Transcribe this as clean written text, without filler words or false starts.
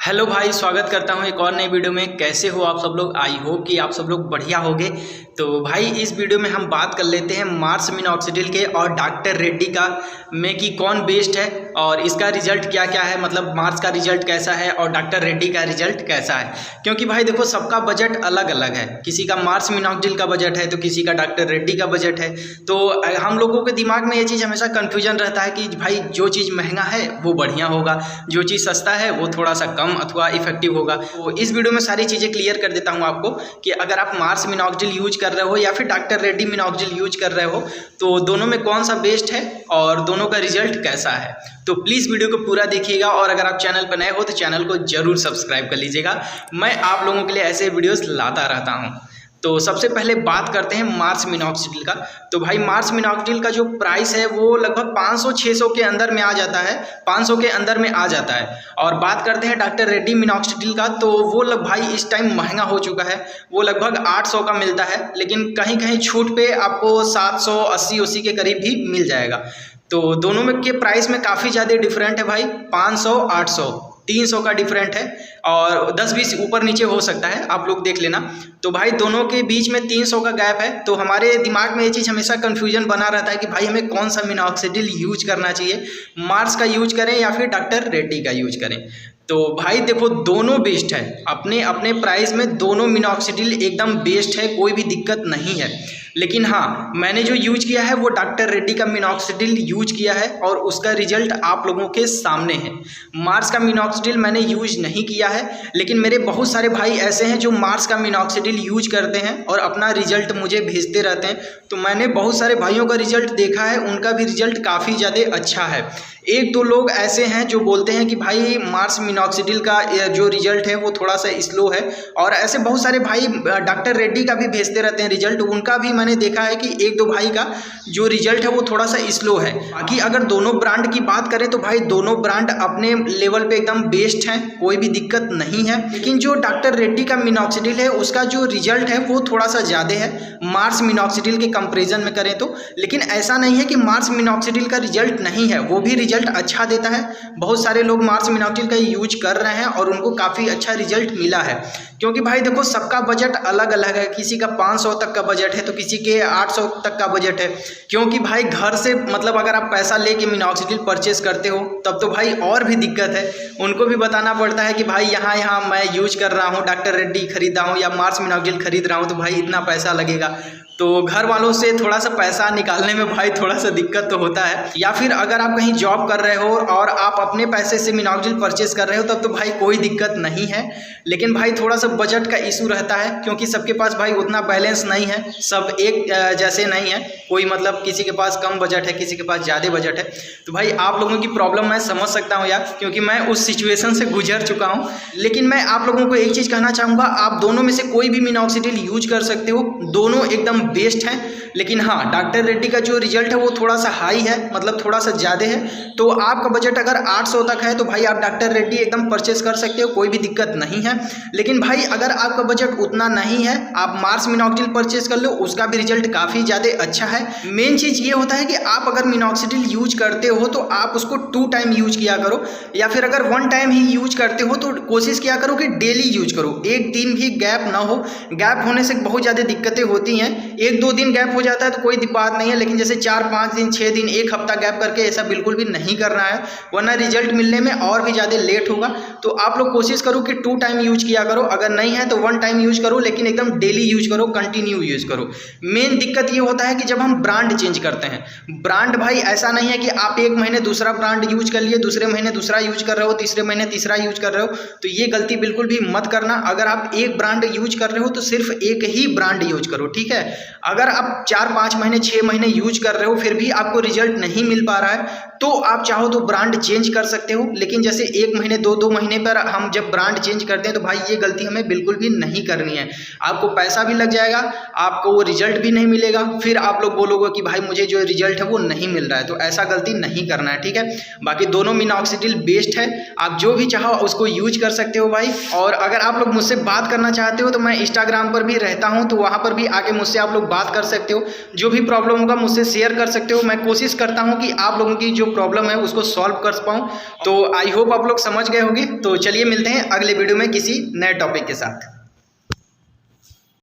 Hello भाई, स्वागत करता हूं एक और नई वीडियो में। कैसे हो आप सब लोग? आई होप कि आप सब लोग बढ़िया होंगे। तो भाई इस वीडियो में हम बात कर लेते हैं मार्स मिनॉक्सिडिल के और डॉक्टर रेड्डी का में कि कौन बेस्ट है और इसका रिजल्ट क्या क्या है, मतलब मार्स का रिजल्ट कैसा है और डॉक्टर रेड्डी का रिजल्ट कैसा है। क्योंकि भाई देखो, सबका बजट अलग अलग है। किसी का मार्स मिनॉक्सिडिल का बजट है तो किसी का डॉक्टर रेड्डी का बजट है। तो हम लोगों के दिमाग में ये चीज़ हमेशा कन्फ्यूजन रहता है कि भाई जो चीज़ महंगा है वो बढ़िया होगा, जो चीज़ सस्ता है वो थोड़ा सा कम अथवा इफेक्टिव होगा। तो इस वीडियो में सारी चीज़ें क्लियर कर देता हूं आपको कि अगर आप मार्स मिनॉक्सिडिल यूज कर रहे हो या फिर डॉक्टर रेड्डी मिनॉक्सिडिल यूज कर रहे हो तो दोनों में कौन सा बेस्ट है और दोनों का रिजल्ट कैसा है। तो प्लीज़ वीडियो को पूरा देखिएगा और अगर आप चैनल पर नए हो तो चैनल को जरूर सब्सक्राइब कर लीजिएगा। मैं आप लोगों के लिए ऐसे वीडियोस लाता रहता हूँ। तो सबसे पहले बात करते हैं मार्स मिनॉक्सिडिल का। तो भाई मार्स मिनॉक्सिडिल का जो प्राइस है वो लगभग 500-600 के अंदर में आ जाता है, 500 के अंदर में आ जाता है। और बात करते हैं डॉक्टर रेड्डी मिनॉक्सिडिल का, तो वो भाई इस टाइम महंगा हो चुका है। वो लगभग 800 का मिलता है, लेकिन कहीं कहीं छूट पे आपको 700, 80 के करीब भी मिल जाएगा। तो दोनों में के प्राइस में काफ़ी ज़्यादा डिफरेंट है भाई। 500, 800, 300 का डिफरेंट है और 10-20 ऊपर नीचे हो सकता है, आप लोग देख लेना। तो भाई दोनों के बीच में 300 का गैप है। तो हमारे दिमाग में ये चीज़ हमेशा कन्फ्यूजन बना रहता है कि भाई हमें कौन सा मिनॉक्सिडिल यूज करना चाहिए, मार्स का यूज करें या फिर डॉक्टर रेड्डी का यूज करें। तो भाई देखो, दोनों बेस्ट है अपने अपने प्राइस में। दोनों मिनॉक्सिडिल एकदम बेस्ट है, कोई भी दिक्कत नहीं है। लेकिन हाँ, मैंने जो यूज किया है वो डॉक्टर रेड्डी का मिनॉक्सिडिल यूज किया है और उसका रिजल्ट आप लोगों के सामने है। मार्स का मिनॉक्सिडिल मैंने यूज नहीं किया है, लेकिन मेरे बहुत सारे भाई ऐसे हैं जो मार्स का मिनॉक्सिडिल यूज करते हैं और अपना रिजल्ट मुझे भेजते रहते हैं। तो मैंने बहुत सारे भाइयों का रिजल्ट देखा है, उनका भी रिजल्ट काफ़ी ज़्यादा अच्छा है। एक दो लोग ऐसे हैं जो बोलते हैं कि भाई मार्स मिनॉक्सिडिल का जो रिजल्ट है वो थोड़ा सा स्लो है, और ऐसे बहुत सारे भाई डॉक्टर रेड्डी का भी भेजते रहते हैं रिजल्ट। उनका भी मैंने देखा है कि एक दो भाई का जो रिजल्ट है वो थोड़ा सा स्लो है। बाकी अगर दोनों ब्रांड की बात करें तो भाई दोनों ब्रांड अपने लेवल पे एकदम बेस्ट हैं, कोई भी दिक्कत नहीं है। लेकिन जो डॉक्टर रेड्डी का मिनॉक्सिडिल है उसका जो रिजल्ट है वो थोड़ा सा ज़्यादा है मार्स मिनॉक्सिडिल के कंपेरिजन में करें तो। लेकिन ऐसा नहीं है कि मार्स मिनॉक्सिडिल का रिजल्ट नहीं है, वो भी रिजल्ट अच्छा देता है। बहुत सारे लोग मार्स मिनॉक्सिडिल का यूज कर रहे हैं और उनको काफ़ी अच्छा रिजल्ट मिला है। क्योंकि भाई देखो, सबका बजट अलग अलग है। किसी का 500 तक का बजट है तो किसी के 800 तक का बजट है। क्योंकि भाई घर से मतलब अगर आप पैसा लेके मिनॉक्सिडिल परचेस करते हो तब तो भाई और भी दिक्कत है। उनको भी बताना पड़ता है कि भाई यहाँ मैं यूज कर रहा हूँ, डॉक्टर रेड्डी खरीदा हूँ या मार्स मिनॉक्सिडिल खरीद रहा हूँ, तो भाई इतना पैसा लगेगा। तो घर वालों से थोड़ा सा पैसा निकालने में भाई थोड़ा सा दिक्कत तो होता है। या फिर अगर आप कहीं जॉब कर रहे हो और आप अपने पैसे से मिनॉक्सिडिल परचेस कर रहे हो तब तो भाई कोई दिक्कत नहीं है। लेकिन भाई थोड़ा सा बजट का इशू रहता है, क्योंकि सबके पास भाई उतना बैलेंस नहीं है, सब एक जैसे नहीं है। कोई मतलब किसी के पास कम बजट है, किसी के पास ज़्यादा बजट है। तो भाई आप लोगों की प्रॉब्लम मैं समझ सकता हूँ यार, क्योंकि मैं उस सिचुएशन से गुजर चुका हूँ। लेकिन मैं आप लोगों को एक चीज़ कहना चाहूँगा, आप दोनों में से कोई भी मिनॉक्सिडिल यूज कर सकते हो, दोनों एकदम बेस्ट हैं। लेकिन हाँ, डॉक्टर रेड्डी का जो रिजल्ट है वो थोड़ा सा हाई है, मतलब थोड़ा सा ज़्यादा है। तो आपका बजट अगर 800 तक है तो भाई आप डॉक्टर रेड्डी एकदम परचेस कर सकते हो, कोई भी दिक्कत नहीं है। लेकिन भाई अगर आपका बजट उतना नहीं है, आप मार्स मिनॉक्सिडिल परचेस कर लो, उसका भी रिजल्ट काफ़ी ज़्यादा अच्छा है। मेन चीज़ ये होता है कि आप अगर मिनॉक्सिडिल यूज करते हो तो आप उसको 2 टाइम यूज किया करो, या फिर अगर 1 टाइम ही यूज करते हो तो कोशिश किया करो कि डेली यूज करो, एक दिन भी गैप ना हो। गैप होने से बहुत ज़्यादा दिक्कतें होती हैं। 1-2 दिन गैप हो जाता है तो कोई बात नहीं है, लेकिन जैसे 4-5 दिन, 6 दिन, 1 हफ्ता गैप करके ऐसा बिल्कुल भी नहीं करना है, वरना रिजल्ट मिलने में और भी ज़्यादा लेट होगा। तो आप लोग कोशिश करो कि 2 टाइम यूज किया करो, अगर नहीं है तो 1 टाइम यूज करो, लेकिन एकदम डेली यूज करो, कंटिन्यू यूज करो। मेन दिक्कत ये होता है कि जब हम ब्रांड चेंज करते हैं, ब्रांड भाई ऐसा नहीं है कि आप 1 महीने दूसरा ब्रांड यूज कर लिए, दूसरे महीने दूसरा यूज कर रहे हो, तीसरे महीने तीसरा यूज कर रहे हो, तो ये गलती बिल्कुल भी मत करना। अगर आप एक ब्रांड यूज कर रहे हो तो सिर्फ एक ही ब्रांड यूज करो, ठीक है। अगर आप 4-5 महीने, 6 महीने यूज कर रहे हो फिर भी आपको रिजल्ट नहीं मिल पा रहा है तो आप चाहो तो ब्रांड चेंज कर सकते हो। लेकिन जैसे 1 महीने, 2-2 महीने पर हम जब ब्रांड चेंज करते हैं तो भाई ये गलती हमें बिल्कुल भी नहीं करनी है। आपको पैसा भी लग जाएगा, आपको वो रिजल्ट भी नहीं मिलेगा, फिर आप लोग बोलोगे कि भाई मुझे जो रिजल्ट है वो नहीं मिल रहा है। तो ऐसा गलती नहीं करना है, ठीक है। बाकी दोनों मिनॉक्सिडिल बेस्ट है, आप जो भी चाहो उसको यूज कर सकते हो भाई। और अगर आप लोग मुझसे बात करना चाहते हो तो मैं इंस्टाग्राम पर भी रहता हूँ, तो वहाँ पर भी आके मुझसे आप लोग बात कर सकते हो। जो भी प्रॉब्लम होगा मुझसे शेयर कर सकते हो। मैं कोशिश करता हूँ कि आप लोगों की जो जो प्रॉब्लम है उसको सॉल्व कर पाऊँ। तो आई होप आप लोग समझ गए होंगे। तो चलिए मिलते हैं अगले वीडियो में किसी नए टॉपिक के साथ।